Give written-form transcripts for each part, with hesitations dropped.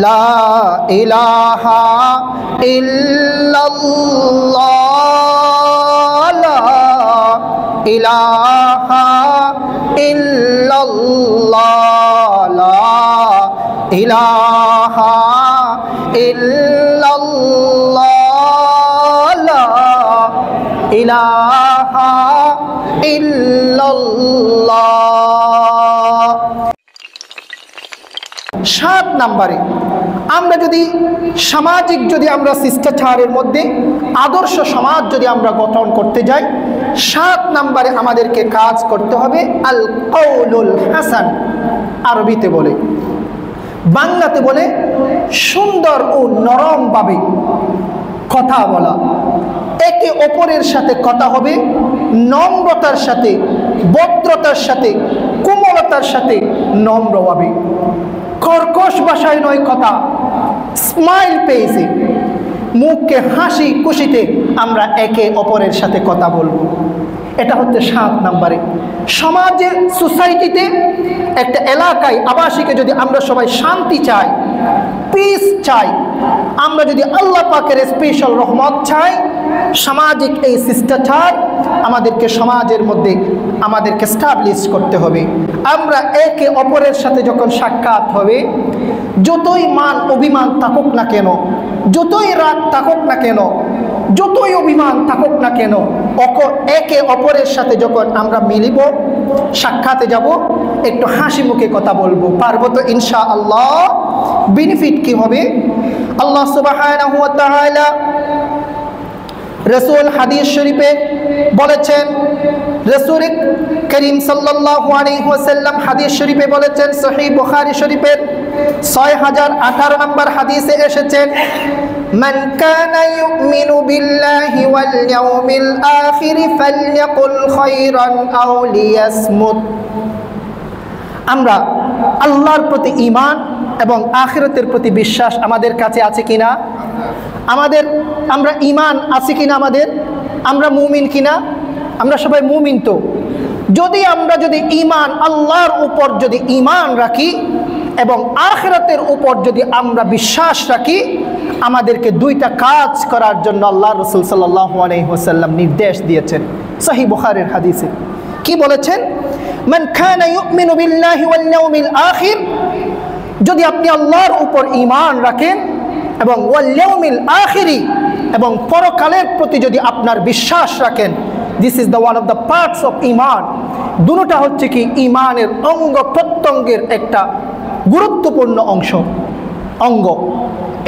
লা ইলাহা ইল্লাল্লাহ লা ইলাহা ইল্লাল্লাহ লা ইলাহা ইল্লাল্লাহ লা ইলাহা ইল্লাল্লাহ। 7 নম্বরে আমরা যদি সামাজিক আমরা শিষ্টাচারের মধ্যে আদর্শ সমাজ আমরা গঠন করতে যাই, 7 নম্বরে আমাদেরকে কাজ করতে হবে আল কওলুল হাসান। আরবিতে বলে, বাংলাতে বলে সুন্দর ও নরমভাবে কথা বলা। একে অপরের সাথে কথা হবে নম্রতার সাথে, ভদ্রতার সাথে, কোমলতার সাথে, নম্রভাবে। কর্কশ ভাষায় নয় কথা, স্মাইল পেয়েছে, মুখকে হাসি খুশিতে আমরা একে অপরের সাথে কথা বলবো। এটা হচ্ছে 7 নম্বরে। সমাজের সোসাইটিতে একটা এলাকায় আবাসিকে যদি আমরা সবাই শান্তি চাই, পিস চাই, আমরা যদি আল্লাহ পাকের স্পেশাল রহমত চাই, সামাজিক এই শিষ্টাচার আমাদেরকে সমাজের মধ্যে আমাদেরকে স্টাবলিশ করতে হবে। আমরা একে অপরের সাথে যখন সাক্ষাৎ হবে, যতই মান অভিমান থাকুক না কেন, যতই রাগ থাকুক না কেন, যতই অভিমান থাকুক না কেন, একে অপরের সাথে যখন আমরা মিলিব, সাক্ষাতে যাব, একটু হাসি মুখে কথা বলবো, পারবো তো ইনশাআল্লাহ। বেনিফিট কি হবে? আল্লাহ সুবহানাহু ওয়া তাআলা রাসূল হাদিস শরীফে বলেছেন, রাসূল করিম সাল্লাল্লাহু আলাইহি ওয়াসাল্লাম হাদিস শরীফে বলেছেন, সহিহ বুখারী শরীফের 6018 নম্বর হাদিসে এসেছেন, মান কানা ইউমিনু বিল্লাহি ওয়াল ইয়াউমিল আখির ফালইয়াকুল খায়রান আও লিয়াসমুত। আমরা আল্লাহর প্রতি ঈমান এবং আখিরাতের প্রতি বিশ্বাস আমাদের কাছে আছে কিনা? আমরা ঈমান আছে কিনা? আমরা মুমিন কিনা? আমরা সবাই মুমিন তো। আমরা যদি ঈমান, আল্লাহর উপর যদি ঈমান রাখি এবং আখিরাতের উপর যদি আমরা বিশ্বাস রাখি, আমাদেরকে 2টা কাজ করার জন্য আল্লাহ রাসূল সাল্লাল্লাহু আলাইহি ওয়াসাল্লাম নির্দেশ দিয়েছেন। সহিহ বুখারীর হাদিসে কি বলেছেন? মান কানা ইউমিনু বিল্লাহি ওয়াল ইয়াউমিল আখির, যদি আপনি আল্লাহর উপর ঈমান রাখেন এবং ওয়াল ইয়াউমিল আখিরি, এবং পরকালের প্রতি যদি আপনার বিশ্বাস রাখেন, this is the one of the parts of ঈমান। দুটোটা হচ্ছে কি ঈমানের অঙ্গ প্রত্যঙ্গের একটা গুরুত্বপূর্ণ অঙ্গ।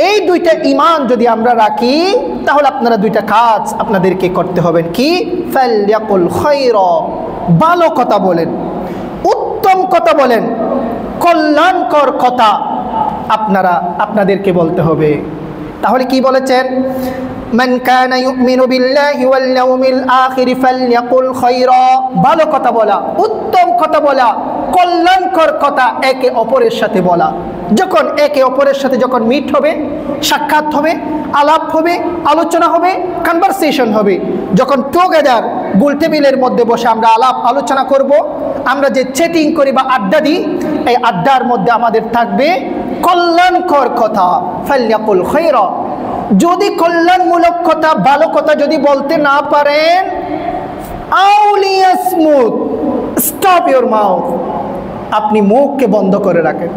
এই 2টা ঈমান যদি আমরা রাখি, তাহলে আপনারা 2টা কাজ আপনাদেরকে করতে হবে। কি? ফালইয়াকুল খায়রা, ভালো কথা বলেন, উত্তম কথা বলেন, কল্যাণকর কথা আপনাদেরকে বলতে হবে। তাহলে কি বলেছেন? মান কানা ইউমিনু বিল্লাহি ওয়াল ইয়াউমিল আখির ফালইয়াকুল খায়রা, ভালো কথা বলা, উত্তম কথা বলা, কল্যাণকর কথা একে অপরের সাথে বলা। যখন একে অপরের সাথে যখন মিট হবে, সাক্ষাৎ হবে, আলাপ হবে, আলোচনা হবে, কনভারসেশন হবে, যখন টুগেদার গোল টেবিলের মধ্যে বসে আমরা আলাপ আলোচনা করব, আমরা যে চ্যাটিং করি বা আড্ডা দিই, এই আড্ডার মধ্যে আমাদের থাকবে কল্যাণকর কথা। ফালইয়াকুল খায়রা, যদি কল্যাণমূলক কথা, ভালো কথা যদি বলতে না পারেন, আউলিয়াসমুত, স্টপ ইউর মাউথ, আপনি মুখকে বন্ধ করে রাখেন।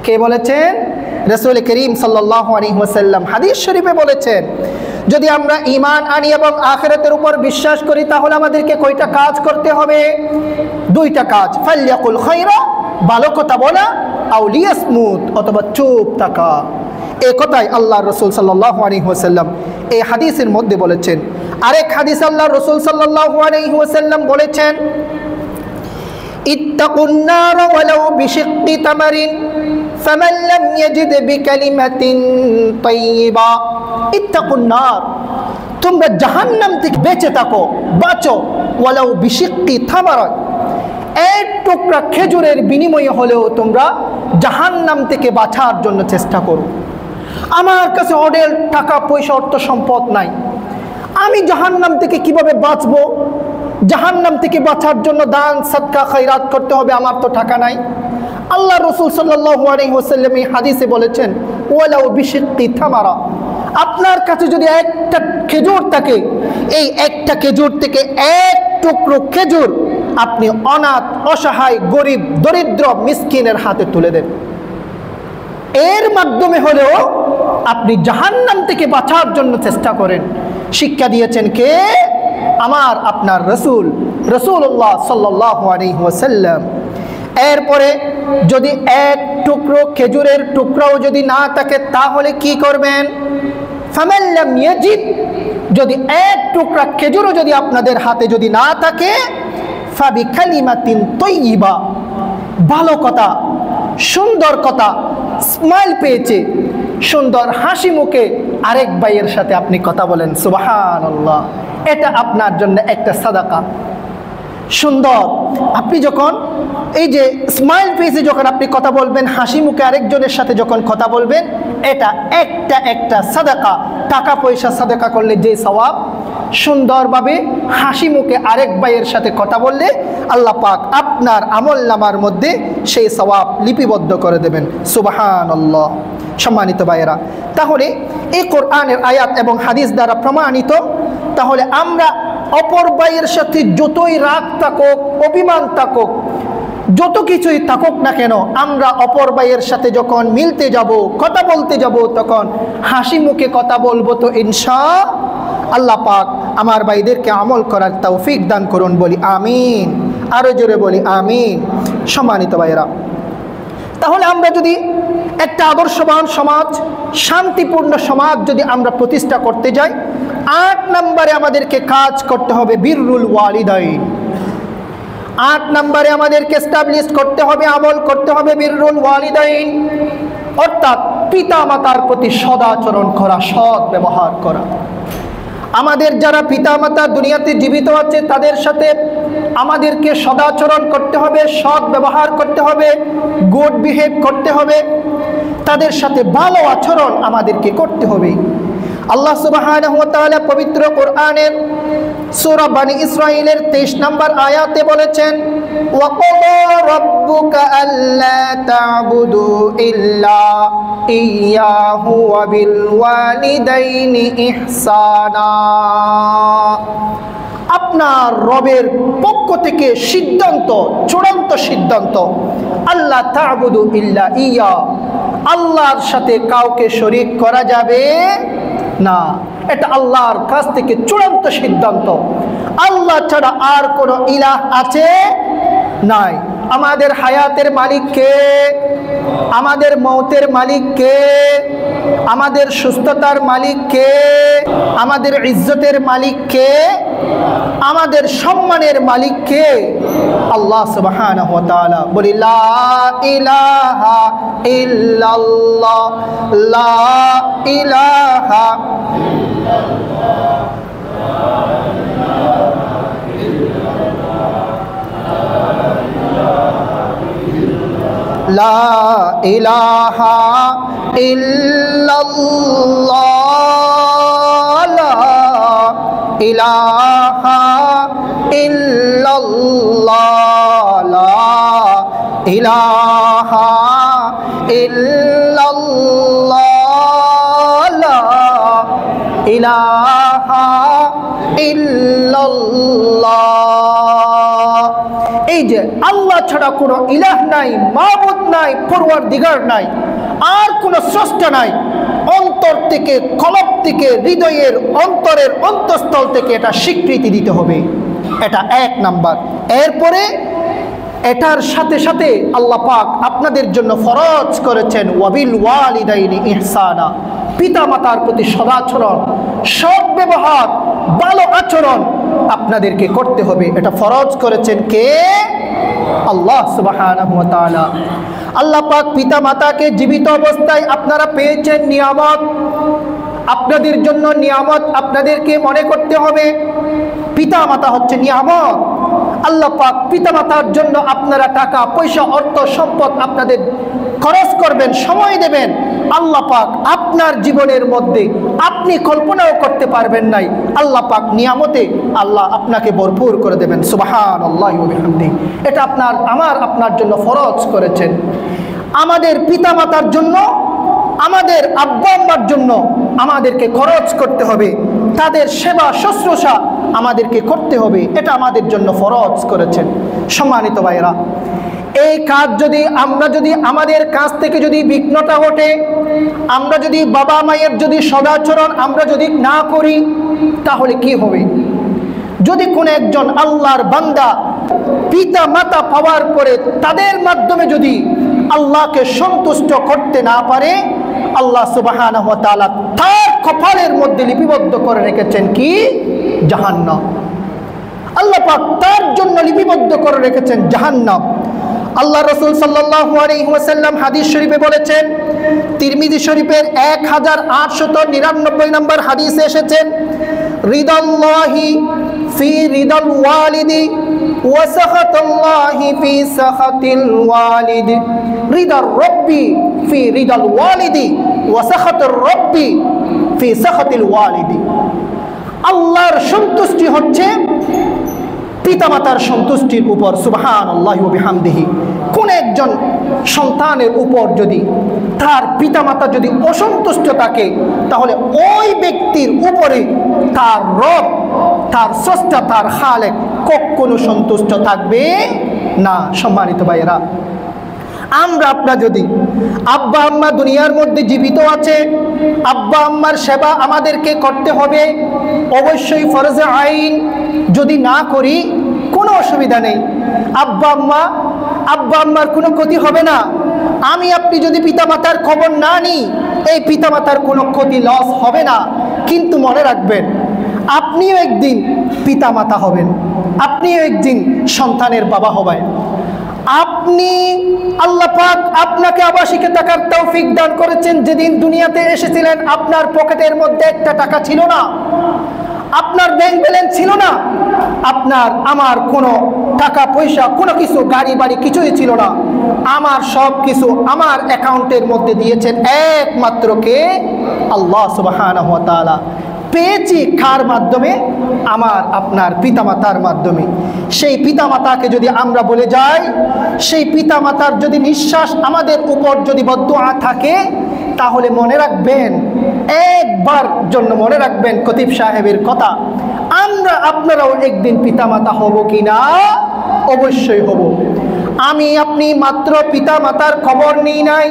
কে বলেছেন? রাসূল করিম সাল্লাল্লাহু আলাইহি ওয়াসাল্লাম হাদিস শরীফে বলেছেন, যদি আমরা ঈমান আনি এবং আখিরাতের উপর বিশ্বাস করি, তাহলে আমাদেরকে কয়টা কাজ করতে হবে? 2টা কাজ। ফালইয়াকুল খায়রা, ভালো কথা বলা, আও লিয়াসমুত, অথবা চুপ থাকা। এই কথাই আল্লাহ রাসূল সাল্লাল্লাহু আলাইহি ওয়াসাল্লাম এই হাদিসের মধ্যে বলেছেন। আরেক হাদিস আল্লাহ রাসূল সাল্লাল্লাহু আলাইহি ওয়াসাল্লাম বলেছেন, ইত্তাকুন নার ওয়ালাউ বিশিক্কি তামারিন ফামান লাম ইয়াজিদ বিকালিমাতিন তাইয়্যিবা। ইত্তাকুন নার, তোমরা জাহান্নাম থেকে বেঁচে থাকো, বাঁচো, ওয়ালাউ বিশিক্কি তামারিন, এক টুকরা খেজুরের বিনিময়ে হলেও তোমরা জাহান্নাম থেকে বাঁচার জন্য চেষ্টা করো। আমার কাছে অঢেল টাকা পয়সা অর্থ সম্পদ নাই, আমি জাহান্নাম থেকে কিভাবে বাঁচবো? জাহান্নাম থেকে বাঁচার জন্য দান সাদকা খায়রাত করতে হবে, আমার তো টাকা নাই। আল্লাহ রাসূল সাল্লাল্লাহু আলাইহি ওয়াসাল্লাম এই হাদিসে বলেছেন, ওয়ালাউ বিশিক্কি তামারা, আপনার কাছে যদি একটা খেজুর থাকে, এই একটা খেজুর থেকে এক টুকরো খেজুর আপনি অনাথ, অসহায়, গরিব, দরিদ্র, মিসকিনের হাতে তুলে দেন, এর মাধ্যমে হলেও আপনি জাহান্নাম থেকে বাঁচার জন্য চেষ্টা করেন। শিক্ষা দিয়েছেন কে? আমার আপনার রসুল, রসুল্লাহ সাল্লাল্লাহু আলাইহি ওয়াসাল্লাম। এরপরে যদি এক টুকরো খেজুরের টুকরাও যদি না থাকে তাহলে কি করবেন? ফামান লাম ইয়াজিদ, যদি এক টুকরা খেজুরও যদি আপনাদের হাতে যদি না থাকে, ফাবিকালিমাতিন তাইয়্যিবা, ভালো কথা, সুন্দর কথা, স্মাইল পেয়েছে, সুন্দর হাসি মুখে আরেক ভাইয়ের সাথে আপনি কথা বলেন, সুবহানাল্লাহ, এটা আপনার জন্য একটা সাদাকা। সুন্দর, আপনি যখন এই যে স্মাইল পেয়েছে, যখন আপনি কথা বলবেন, হাসি মুখে আরেকজনের সাথে যখন কথা বলবেন, এটা একটা সাদাকা। টাকা পয়সা সাদাকা করলে যে সওয়াব, সুন্দরভাবে হাসি মুখে আরেক ভাইয়ের সাথে কথা বললে আল্লাহ পাক আপনার আমলনামার মধ্যে সেই সওয়াব লিপিবদ্ধ করে দেবেন, সুবহানাল্লাহ। সম্মানিত ভাইয়েরা, তাহলে এই কোরআনের আয়াত এবং হাদিস দ্বারা প্রমাণিত, তাহলে আমরা অপর ভাইয়ের সাথে যতই রাগ থাকুক, অভিমান থাকুক, যত কিছুই থাকুক না কেন, আমরা অপর ভাইয়ের সাথে যখন মিলতে যাব, কথা বলতে যাব, তখন হাসি মুখে কথা বলবো। তো ইনশাআল্লাহ পাক আমার ভাইদেরকে আমল করার তৌফিক দান করুন, বলি আমিন, আরো জোরে বলি আমিন। সম্মানিত ভাইয়েরা, তাহলে আমরা যদি একটা আদর্শবান সমাজ, শান্তিপূর্ণ সমাজ যদি আমরা প্রতিষ্ঠা করতে যাই, 8 নম্বরে আমাদেরকে কাজ করতে হবে বিররুল ওয়ালিদাইন। 8 নম্বরে আমাদেরকে এস্টাবলিশ করতে হবে, আমল করতে হবে বিররুল ওয়ালিদাইন, অর্থাৎ পিতা মাতার প্রতি সদাচরণ করা, সৎ ব্যবহার করা। আমাদের যারা পিতা মাতা দুনিয়াতে জীবিত আছে তাদের সাথে আমাদেরকে সদাচরণ করতে হবে, সৎ ব্যবহার করতে হবে, গুড বিহেভ করতে হবে, তাদের সাথে ভালো আচরণ আমাদেরকে করতে হবে। আল্লাহ সুবহানাহু ওয়া তাআলা পবিত্র কোরআনের সূরা বনী ইসরাঈলের 23 নম্বর আয়াতে বলেছেন, ওয়া ক্বাদা রাব্বুকা আল্লা তা'বুদু ইল্লা ইয়্যাহু ওয়া বিল ওয়ালিদাইনি ইহসানা। আপনার রবের পক্ষ থেকে সিদ্ধান্ত, চূড়ান্ত সিদ্ধান্ত, আল্লা তা'বুদু ইল্লা ইয়্যা, আল্লাহর সাথে কাউকে শরীক করা যাবে না। এটা আল্লাহর কাছ থেকে চূড়ান্ত সিদ্ধান্ত। আল্লাহ ছাড়া আর কোনো ইলাহ আছে নাই। আমাদের হায়াতের মালিক কে? আমাদের মৌতের মালিক কে? আমাদের সুস্থতার মালিক কে? আমাদের ইজ্জতের মালিক কে? আমাদের সম্মানের মালিক কে? আল্লাহ সুবহানাহু ওয়া তাআলা। বলি লা ইলাহা ইল্লাল্লাহ, লা ইলাহা লা ইলাহা ইল্লাল্লাহ, লা ইলাহা ইল্লাল্লাহ, লা ইলাহা ইল্লাল্লাহ, লা ইলাহা ইল্লাল্লাহ। এই যে আল্লাহ ছাড়া কোনো ইলাহ নাই, মাবুদ নাই, পরওয়ারদিগার নাই, আর কোনো স্রষ্টা নাই, অন্তর থেকে, কলব থেকে, হৃদয়ের অন্তরের অন্তঃস্থল থেকে এটা স্বীকৃতি দিতে হবে। এটা 1 নাম্বার। এরপরে এটার সাথে সাথে আল্লাহ পাক আপনাদের জন্য ফরজ করেছেন ওয়াবিল ওয়ালিদাইনি ইহসানা, পিতা মাতার প্রতি সদাচরণ, সৎ ব্যবহার, ভালো আচরণ আপনাদেরকে করতে হবে। এটা ফরজ করেছেন কে? আল্লাহ সুবহানাহু ওয়া তাআলা। আল্লাহ পাক পিতা মাতাকে জীবিত অবস্থায় আপনারা পেয়েছেন নিয়ামত, আপনাদের জন্য নিয়ামত আপনাদেরকে মনে করতে হবে। পিতা মাতা হচ্ছে নিয়ামত। আল্লাহ পাক পিতা মাতার জন্য আপনারা টাকা পয়সা, অর্থ সম্পদ আপনাদের খরচ করবেন, সময় দেবেন। আল্লাহ পাক আপনার জীবনের মধ্যে আপনি কল্পনাও করতে পারবেন নাই, আল্লাহ পাক নিয়ামতে আল্লাহ আপনাকে ভরপুর করে দেবেন। সুবহানাল্লাহি ওয়া বিহামদিহি। এটা আপনার জন্য ফরজ করেছেন। আমাদের পিতা মাতার জন্য আমাদের আব্বা আম্মার জন্য আমাদেরকে খরচ করতে হবে, তাদের সেবা শুশ্রূষা আমাদেরকে করতে হবে, এটা আমাদের জন্য ফরজ করেছেন। সম্মানিত ভাইরা, এই কাজ যদি আমাদের কাছ থেকে যদি বিঘ্নতা ঘটে, আমরা যদি বাবা মায়ের যদি সদাচরণ আমরা যদি না করি, তাহলে কি হবে? যদি কোনো একজন আল্লাহর বান্দা পিতা মাতা পাওয়ার পরে তাদের মাধ্যমে যদি আল্লাহকে সন্তুষ্ট করতে না পারে, আল্লাহ সুবহানাহু ওয়া তাআলা তার কপালের মধ্যে লিপিবদ্ধ করে রেখেছেন কি? জাহান্নাম। আল্লাহ পাক তার জন্য লিপিবদ্ধ করে রেখেছেন জাহান্নাম। আল্লাহ রাসূল সাল্লাল্লাহু আলাইহি ওয়াসাল্লাম হাদিস শরীফে বলেছেন, তিরমিজি শরীফের 1899 নম্বর হাদিসে এসেছেন, রিদাল্লাহি ফি রিদাল ওয়ালিদি ওয়া সাখাতুল্লাহি ফি সাখাতিল ওয়ালিদ। রিদার রব্বি ফি রিদাল ওয়ালিদি ওয়া সাখাতুর রব্বি ফি সাখাতিল ওয়ালিদি। আল্লাহর সন্তুষ্টি হচ্ছে পিতামাতার সন্তুষ্টির উপর। সুবহানাল্লাহি ওয়া বিহামদিহি। কোন একজন সন্তানের উপর যদি তার পিতামাতা যদি অসন্তুষ্ট থাকে, তাহলে ওই ব্যক্তির উপরে তার রব, তার স্রষ্টা, তার খালেক কখনো সন্তুষ্ট থাকবে না। সম্মানিত ভাইয়েরা, আপনারা যদি আব্বা আম্মা দুনিয়ার মধ্যে জীবিত আছে, আব্বা আম্মার সেবা আমাদেরকে করতে হবে, অবশ্যই ফরজে আইন। যদি না করি কোনো অসুবিধা নেই, আব্বা আম্মার কোনো ক্ষতি হবে না। আপনি যদি পিতামাতার খবর না নিই, এই পিতামাতার কোনো ক্ষতি লস হবে না। কিন্তু মনে রাখবেন, আপনিও একদিন পিতামাতা হবেন, আপনিও একদিন সন্তানের বাবা হবেন। আল্লাহ পাক আপনাকে আবাসিকে টাকার তৌফিক দান করেছেন। যেদিন দুনিয়াতে এসেছিলেন, আপনার পকেটের মধ্যে একটা টাকা ছিল না, আপনার ব্যাংক ব্যালেন্স ছিল না, আমার কোনো টাকা পয়সা, কোনো কিছু, গাড়ি বাড়ি কিছুই ছিল না। আমার সব কিছু আমার অ্যাকাউন্টের মধ্যে দিয়েছেন একমাত্র কে? আল্লাহ সুবহানাহু ওয়া তাআলা। পেয়েছি কার মাধ্যমে? আপনার পিতামাতার মাধ্যমে। সেই পিতামাতাকে যদি আমরা বলে যাই, সেই পিতামাতার যদি নিঃশ্বাস আমাদের উপর যদি বদদুআ থাকে, তাহলে মনে রাখবেন, একবার জন্য মনে রাখবেন খতিব সাহেবের কথা, আপনারাও একদিন পিতামাতা হব কিনা? অবশ্যই হব। আপনি মাত্র পিতামাতার খবর নিই নাই,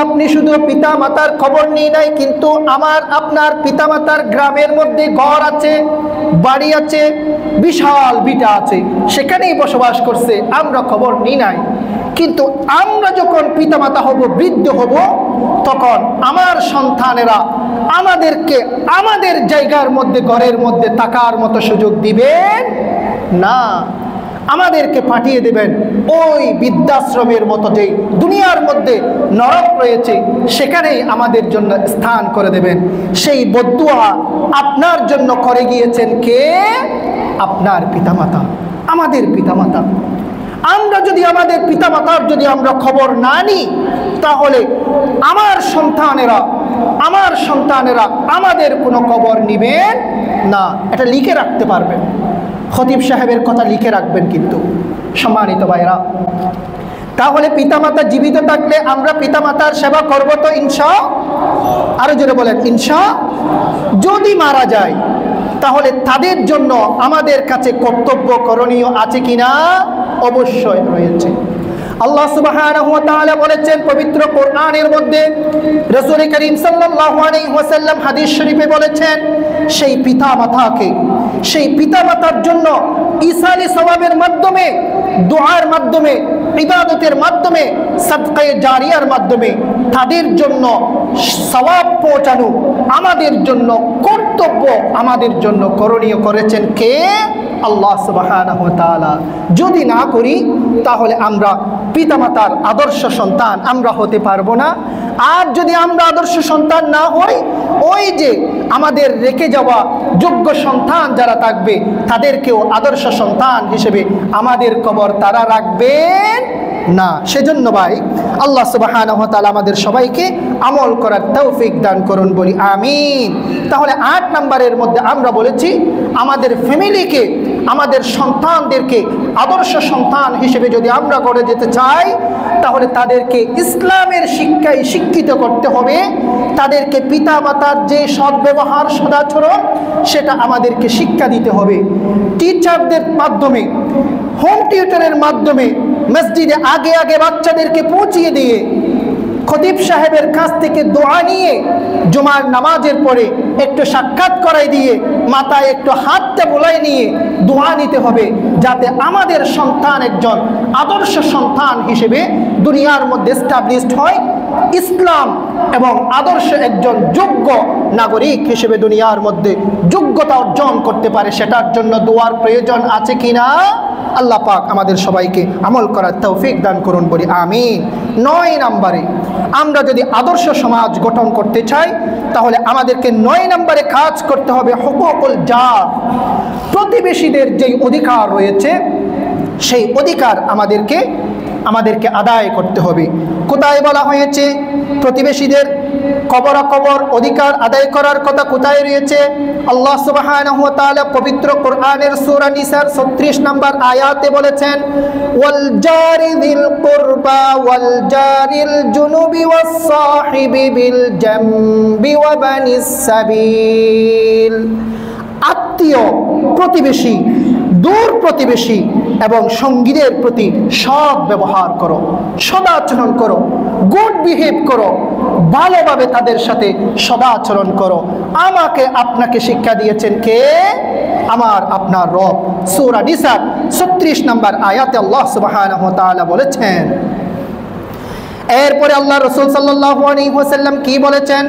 আপনি শুধু পিতামাতার খবর নিই নাই, কিন্তু আপনার পিতামাতার গ্রামের মধ্যে ঘর আছে, বাড়ি আছে, বিশাল ভিটা আছে, সেখানেই বসবাস করছে, আমরা খবর নিই নাই। কিন্তু আমরা যখন পিতামাতা হব, বৃদ্ধ হব, তখন আমার সন্তানেরা আমাদেরকে আমাদের জায়গার মধ্যে, ঘরের মধ্যে থাকার মতো সুযোগ দিবেন না। আমাদেরকে পাঠিয়ে দেবেন ওই বৃদ্ধাশ্রমের মতো, যে দুনিয়ার মধ্যে নরক রয়েছে, সেখানেই আমাদের জন্য স্থান করে দেবেন। সেই বদদুআ আপনার জন্য করে গিয়েছেন কে? আপনার পিতামাতা, আমাদের পিতামাতা। আমরা যদি আমাদের পিতামাতার যদি আমরা খবর না নিই, তাহলে আমার সন্তানেরা আমাদের কোনো খবর নিবেন না। এটা লিখে রাখতে পারবেন, খতিব সাহেবের কথা লিখে রাখবেন। কিন্তু সম্মানিত ভাইরা, তাহলে পিতামাতা জীবিত থাকলে আমরা পিতামাতার সেবা করব তো ইনশাআল্লাহ। আরো জোরে বলেন ইনশাআল্লাহ। যদি মারা যায়, তাহলে তাদের জন্য আমাদের কাছে কর্তব্য করণীয় আছে কিনা? অবশ্যই রয়েছে। আল্লাহ সুবহানাহু ওয়া তাআলা বলেছেন পবিত্র কোরআনের মধ্যে, রাসূল করিম সাল্লাল্লাহু আলাইহি ওয়াসাল্লাম হাদিস শরীফে বলেছেন, সেই পিতামাতার জন্য ইসালি সওয়াবের মাধ্যমে, দুআর মাধ্যমে, ইবাদতের মাধ্যমে, সাদকায়ে জারিয়ার মাধ্যমে তাদের জন্য সওয়াব পৌঁছানো আমাদের জন্য কর্তব্য, আমাদের জন্য করণীয় করেছেন কে? আল্লাহ সুবহানাহু ওয়া তাআলা। যদি না করি, তাহলে আমরা পিতামাতার আদর্শ সন্তান আমরা হতে পারবো না। আর যদি আমরা আদর্শ সন্তান না হই, ওই যে আমাদের রেখে যাওয়া যোগ্য সন্তান যারা থাকবে, তাদেরকেও আদর্শ সন্তান হিসেবে আমাদের কবর তারা রাখবেন না। সেজন্য ভাই, আল্লাহ সুবহানাহু ওয়া তাআলা আমাদের সবাইকে আমল করার তৌফিক দান করুন, বলি আমিন। তাহলে 8 নম্বরের মধ্যে আমরা বলেছি, আমাদের ফ্যামিলিকে, আমাদের সন্তানদেরকে আদর্শ সন্তান হিসেবে যদি আমরা গড়ে যেতে চাই, তাহলে তাদেরকে ইসলামের শিক্ষায় শিক্ষিত করতে হবে। তাদেরকে পিতা মাতার যে সদ্ব্যবহার সদাচরণ সেটা আমাদেরকে শিক্ষা দিতে হবে। টিচারদের মাধ্যমে, হোম টিউটরের মাধ্যমে, মসজিদে আগে আগে বাচ্চাদেরকে পৌঁছিয়ে দিয়ে, খতিব সাহেবের কাছ থেকে দোয়া নিয়ে, জুমার নামাজের পরে একটু সাক্ষাৎ করাই দিয়ে, মাথায় একটু হাতটা বোলাই নিয়ে দোয়া নিতে হবে, যাতে আমাদের সন্তান একজন আদর্শ সন্তান হিসেবে দুনিয়ার মধ্যে এস্টাবলিশড হয়, ইসলাম এবং আদর্শ একজন যোগ্য নাগরিক হিসেবে দুনিয়ার মধ্যে যোগ্যতা অর্জন করতে পারে। সেটার জন্য দোয়ার প্রয়োজন আছে কিনা? আল্লাহ পাক আমাদের সবাইকে আমল করার তৌফিক দান করুন, বলি আমিন। 9 নম্বরে, আমরা যদি আদর্শ সমাজ গঠন করতে চাই, তাহলে আমাদেরকে 9 নম্বরে কাজ করতে হবে হুকুকুল জার। প্রতিবেশীদের যেই অধিকার রয়েছে, সেই অধিকার আমাদেরকে আদায় করতে হবে। কোথায় বলা হয়েছে প্রতিবেশীদের কবর অধিকার আদায় করার কথা? কোথায় রয়েছে? আল্লাহ সুবহানাহু ওয়া তাআলা পবিত্র কোরআনের সূরা নিসার 36 নম্বর আয়াতে বলেছেন, ওয়াল জারি যিল কুরবা ওয়াল জারিল জুনুবি ওয়াস সাহিবি বিল জামবি ওয়া বানিস সাবিল। আত্মীয়, প্রতিবেশী, দূর প্রতিবেশী এবং সঙ্গীদের প্রতি সৎ ব্যবহার করো, সদাচরণ করো, গুড বিহেভ করো, ভালোভাবে তাদের সাথে সদাচরণ করো। আমাকে আপনাকে শিক্ষা দিয়েছেন কে? আমার আপনার রব। সূরা নিসার 36 নম্বর আয়াতে আল্লাহ সুবহানাহু ওয়া তাআলা বলেছেন। এরপরে আল্লাহ রাসূল সাল্লাল্লাহু আলাইহি ওয়াসাল্লাম কি বলেছেন?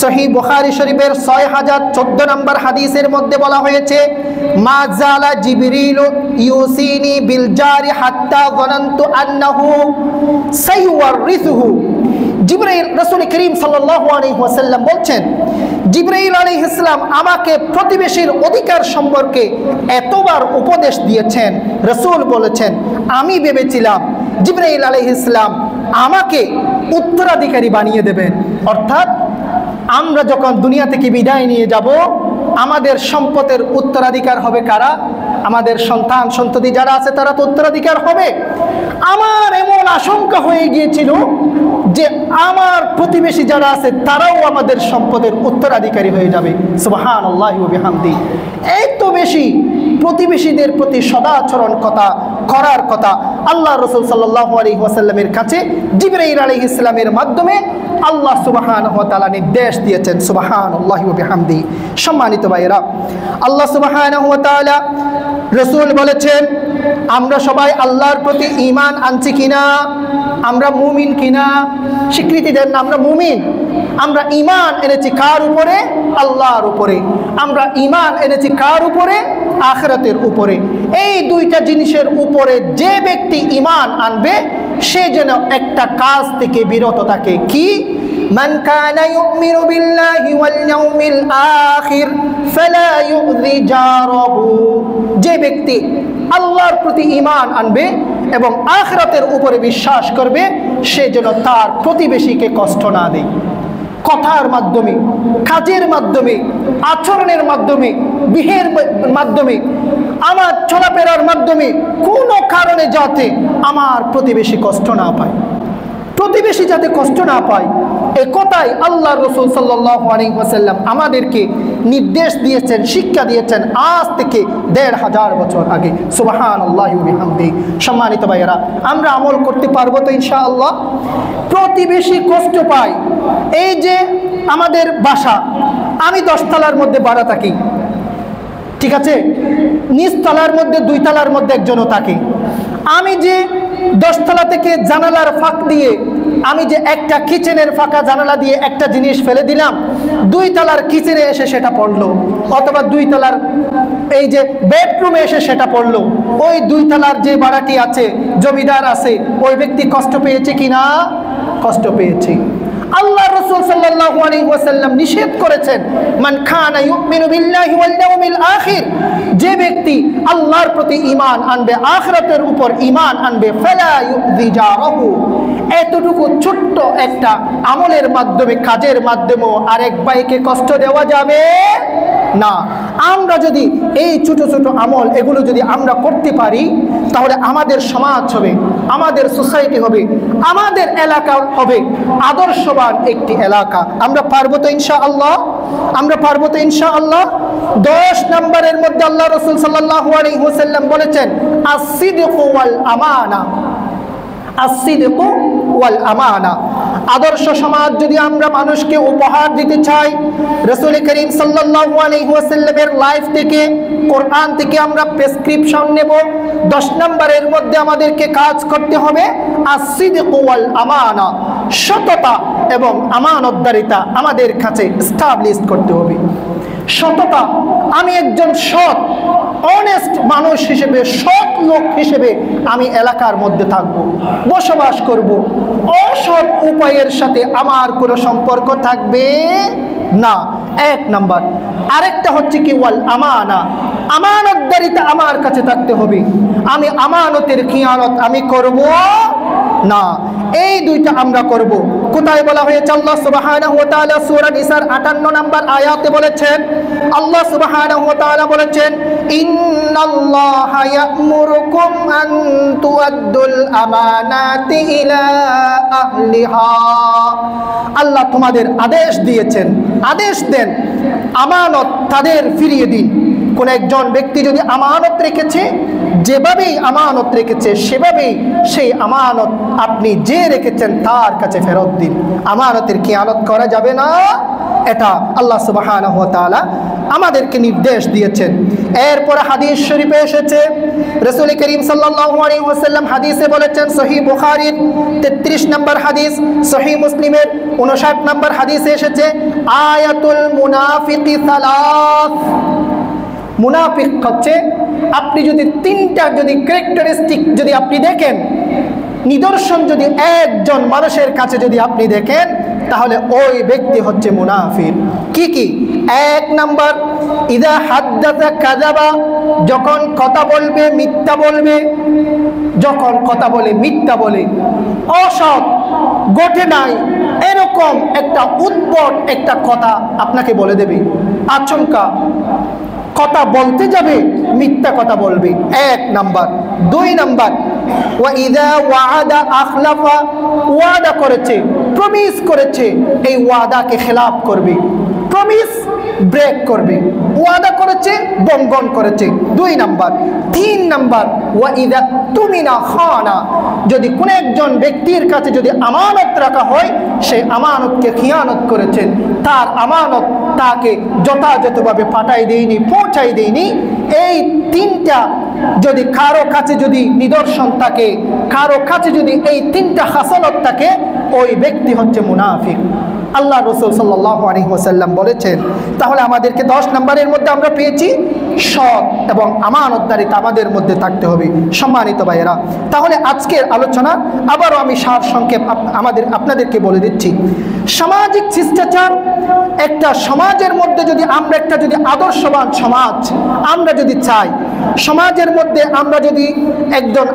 সহিহ বুখারী শরীফের 6014 নম্বর হাদিসের মধ্যে বলা হয়েছে, মা জালা জিবরিল ইউসিনি বিল জারি হাত্তা যানানতু আন্নাহু সাইওয়ারিসুহু। জিবরাইল, রাসূল করিম সাল্লাল্লাহু আলাইহি ওয়াসাল্লাম বলছেন, জিবরাইল আলাইহিস সালাম আমাকে প্রতিবেশীর অধিকার সম্পর্কে এতবার উপদেশ দিয়েছেন, রাসূল বলেছেন আমি ভেবেছিলাম জিবরাইল আলাইহিস সালাম আমাকে উত্তরাধিকারী বানিয়ে দেবেন। অর্থাৎ আমরা যখন দুনিয়া থেকে বিদায় নিয়ে যাব, আমাদের সম্পদের উত্তরাধিকার হবে কারা? আমাদের সন্তান সন্ততি যারা আছে তারা তো উত্তরাধিকার হবে। আমার এমন আশঙ্কা হয়ে গিয়েছিল যে আমার প্রতিবেশী যারা আছে তারাও আমাদের সম্পদের উত্তরাধিকারী হয়ে যাবে। সুবহানাল্লাহি ওয়া বিহামদি। এত বেশি প্রতিবেশীদের প্রতি সদাচরণ করার কথা আল্লাহ রাসূল সাল্লাল্লাহু আলাইহি ওয়াসাল্লামের কাছে জিবরাইল আলাইহিস সালামের মাধ্যমে আল্লাহ সুবহানাহু ওয়া তাআলা নির্দেশ দিয়েছেন। সুবহানাল্লাহি ওয়া বিহামদি। সম্মানিত ভাইরা, আল্লাহ সুবহানাহু ওয়া তাআলা, রাসূল বলেছেন আমরা সবাই আল্লাহর প্রতি ঈমান আনছি কিনা, আমরা মুমিন কিনা? স্বীকৃতি দেন না আমরা মুমিন। আমরা ঈমান এনেছি কার উপরে? আল্লাহর উপরে। আমরা ঈমান এনেছি কার উপরে? আখিরাতের উপরে। এই দুইটা জিনিসের উপরে যে ব্যক্তি ঈমান আনবে, সে যেন একটা কাজ থেকে বিরত থাকে। কি? মান কানা ইউমিনু বিল্লাহি ওয়াল ইয়াউমিল আখির ফালা ইউযি জারাহু। যে ব্যক্তি আল্লাহর প্রতি ঈমান আনবে এবং আখিরাতের উপরে বিশ্বাস করবে, সে যেন তার প্রতিবেশীকে কষ্ট না দেয়। কথার মাধ্যমে, কাজের মাধ্যমে, আচরণের মাধ্যমে, বিহের মাধ্যমে, আমার চলাফেরার মাধ্যমে কোনো কারণে যাতে আমার প্রতিবেশী কষ্ট না পায়, প্রতিবেশী যাতে কষ্ট না পায়, এই কথাই আল্লাহ রাসূল সাল্লাল্লাহু আলাইহি ওয়াসাল্লাম আমাদেরকে নির্দেশ দিয়েছেন, শিক্ষা দিয়েছেন আজ থেকে ১৫০০ বছর আগে। সুবহানাল্লাহি ওয়া বিহামদিহি। সম্মানিত ভাইয়েরা, আমরা আমল করতে পারবো তো ইনশাআল্লাহ? প্রতিবেশী কষ্ট পায়। এই যে আমাদের বাসা, আমি 10 তলার মধ্যে ভাড়া থাকি, ঠিক আছে? নিচ তলার মধ্যে 2 তলার মধ্যে একজনও থাকে। আমি যে 10 তলা থেকে জানালার ফাঁক দিয়ে, আমি যে একটা কিচেনের ফাঁকা জানালা দিয়ে একটা জিনিস ফেলে দিলাম, 2 তলার কিচেনে এসে সেটা পড়লো, অথবা 2 তলার এই যে বেডরুমে এসে সেটা পড়লো। ওই 2 তলার যে ভাড়াটি আছে, জমিদার আছে, ওই ব্যক্তি কষ্ট পেয়েছে কিনা? কষ্ট পেয়েছে। আল্লাহ রাসূল সাল্লাল্লাহু আলাইহি ওয়াসাল্লাম নিষেধ করেছেন, মান কানা ইউমিনু বিল্লাহি ওয়াল ইয়াউমিল আখির, যে ব্যক্তি আল্লাহর প্রতি ঈমান আনবে, আখিরাতের উপর ঈমান আনবে, ফালা ইউযি জারাহু। এতটুকু ছোট্ট একটা আমলের মাধ্যমে, কাজের মাধ্যমেও আরেক ভাইকে কষ্ট দেওয়া যাবে না। আমরা যদি এই ছোট ছোট আমল এগুলো যদি আমরা করতে পারি, তাহলে আমাদের সমাজ হবে, আমাদের সোসাইটি হবে, আমাদের এলাকা হবে আদর্শবান একটি এলাকা। আমরা পারবো তো ইনশাআল্লাহ? আমরা পারবো তো ইনশাআল্লাহ? 10 নম্বরের মধ্যে আল্লাহ রাসূল সাল্লাল্লাহু আলাইহি ওয়াসাল্লাম বলেছেন as-sidqu ওয়াল আমানা। as-sidqu ওয়াল আমানা, আদর্শ সমাজ যদি আমরা মানুষকে উপহার দিতে চাই, রাসূল করিম সাল্লাল্লাহু আলাইহি ওয়াসাল্লামের লাইফ থেকে, কোরআন থেকে আমরা প্রেসক্রিপশন নেব। 10 নম্বরের মধ্যে আমাদেরকে কাজ করতে হবে as-sidqu ওয়াল আমানা, সততা এবং আমানতদারিতা আমাদের কাছে এস্টাবলিশ করতে হবে। সততা, আমি একজন সৎ অনেস্ট মানুষ হিসেবে, সৎ লোক হিসেবে আমি এলাকার মধ্যে থাকব, বসবাস করব। অসৎ উপায়ের সাথে আমার কোনো সম্পর্ক থাকবে না, 1 নাম্বার। আরেকটা হচ্ছে কি ওয়াল আমানা, আমানতদারিতা আমার কাছে থাকতে হবে। আমি আমানতের খিয়ানত আমি করব না। এই দুইটা আমরা করব। কোথায় বলা হয়েছে? আল্লাহ সুবহানাহু ওয়া তাআলা সূরা নিসার 58 নম্বর আয়াতে বলেছেন, আল্লাহ সুবহানাহু ওয়া তাআলা বলেছেন ইন্নাল্লাহা ইয়া'মুরুকুম আন তুআদ্দুল আমানাতি ইলা আহলিহা। আল্লাহ তোমাদের আদেশ দিয়েছেন, আদেশ দেন আমানত তাদের ফিরিয়ে দিন। কোন একজন ব্যক্তি যদি আমানত রেখেছে, যেভাবেই আমানত রেখেছে সেভাবেই সেই আমানত আপনি যে রেখেছেন তার কাছে ফেরত দিন। আমানতের খিয়ানত করা যাবে না, এটা আল্লাহ সুবহানাহু ওয়া তাআলা আমাদেরকে নির্দেশ দিয়েছেন। এরপর হাদিস শরীফে এসেছে, রাসূল করিম সাল্লাল্লাহু আলাইহি ওয়াসাল্লাম হাদিসে বলেছেন, সহিহ বুখারীর 33 নম্বর হাদিস, সহিহ মুসলিমের 59 নম্বর হাদিসে এসেছে, আয়াতুল মুনাফিকি সালাস। মুনাফিক হচ্ছে, আপনি যদি 3টা যদি ক্যারেক্টারিস্টিক যদি আপনি দেখেন, নিদর্শন যদি একজন মানুষের কাছে যদি আপনি দেখেন, তাহলে ওই ব্যক্তি হচ্ছে মুনাফিক। কি কি? 1 নাম্বার, ইযা হাদ্দাসা কাযাবা, যখন কথা বলবে মিথ্যা বলবে, যখন কথা বলে মিথ্যা বলে, অসৎ ঘটে নাই এরকম একটা উদ্ভট একটা কথা আপনাকে বলে দেবে, আচমকা কথা বলতে যাবে মিথ্যা কথা বলবে, 1 নাম্বার। 2 নাম্বার, ওয়া ইযা ওয়া'আদা আখলাফা, ওয়াদা করেছে, প্রমিস করেছে, এই ওয়াদাকে খেলাফ করবে, প্রমিস ব্রেক করবে, ওয়াদা করেছে ভঙ্গন করেছে, 2 নাম্বার। 3 নাম্বার, ওয়া ইযা তুমিনা খানা, যদি কোন একজন ব্যক্তির কাছে যদি আমানত রাখা হয়, সেই আমানতকে খিয়ানত করেছেন, তার আমানত তাকে যথাযথভাবে পাঠাই দেয়নি, পৌঁছাই দেয়নি। এই 3টা যদি কারো কাছে যদি নিদর্শন থাকে, কারো কাছে যদি এই 3টা খাসলত থাকে, ওই ব্যক্তি হচ্ছে মুনাফিক। আল্লাহ রাসূল সাল্লাল্লাহু আলাইহি ওয়াসাল্লাম বলেছেন। তাহলে আমাদেরকে 10 নম্বরের মধ্যে আমরা পেয়েছি সৎ এবং আমানতদারিতা আমাদের মধ্যে থাকতে হবে। সম্মানিত ভাইয়েরা, তাহলে আজকের আলোচনা আবারও আমি সার সংক্ষেপ আপনাদেরকে বলে দিচ্ছি। সামাজিক শিষ্টাচার, একটা সমাজের মধ্যে যদি আমরা একটা যদি আদর্শবান সমাজ আমরা যদি চাই, সমাজের মধ্যে আমরা যদি একজন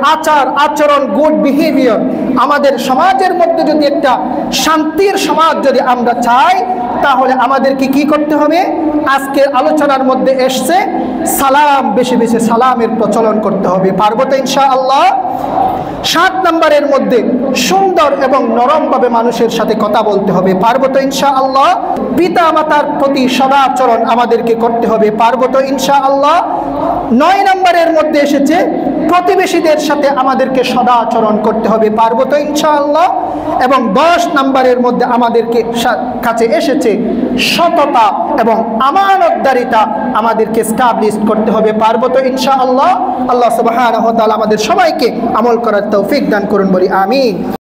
আচরণ গুড বিহেভিয়ার, আমাদের সমাজের মধ্যে যদি একটা শান্তির সমাজ যদি আমরা চাই, তাহলে আমাদেরকে কি করতে হবে? আজকের আলোচনার মধ্যে এসছে সালাম, বেশি বেশি সালামের প্রচলন করতে হবে। পারবো তো ইনশাআল্লাহ? 7 নম্বরের মধ্যে সুন্দর এবং নরমভাবে মানুষের সাথে কথা বলতে হবে। পারবো তো ইনশাআল্লাহ? পিতা মাতার প্রতি সদাচরণ আমাদেরকে করতে হবে। পারবো তো ইনশাআল্লাহ? 9 নম্বরের মধ্যে এসেছে প্রতিবেশীদের সাথে আমাদেরকে সদাচরণ করতে হবে। পারবো তো ইনশাআল্লাহ? এবং 10 নম্বরের মধ্যে আমাদেরকে কাছে এসেছে সততা এবং আমানতদারিতা আমাদেরকে এস্টাবলিশ করতে হবে। পারবো তো ইনশাআল্লাহ? আল্লাহ সুবহানাহু ওয়া তাআলা আমাদের সবাইকে আমল করার তৌফিক দান করুন, বলি আমিন।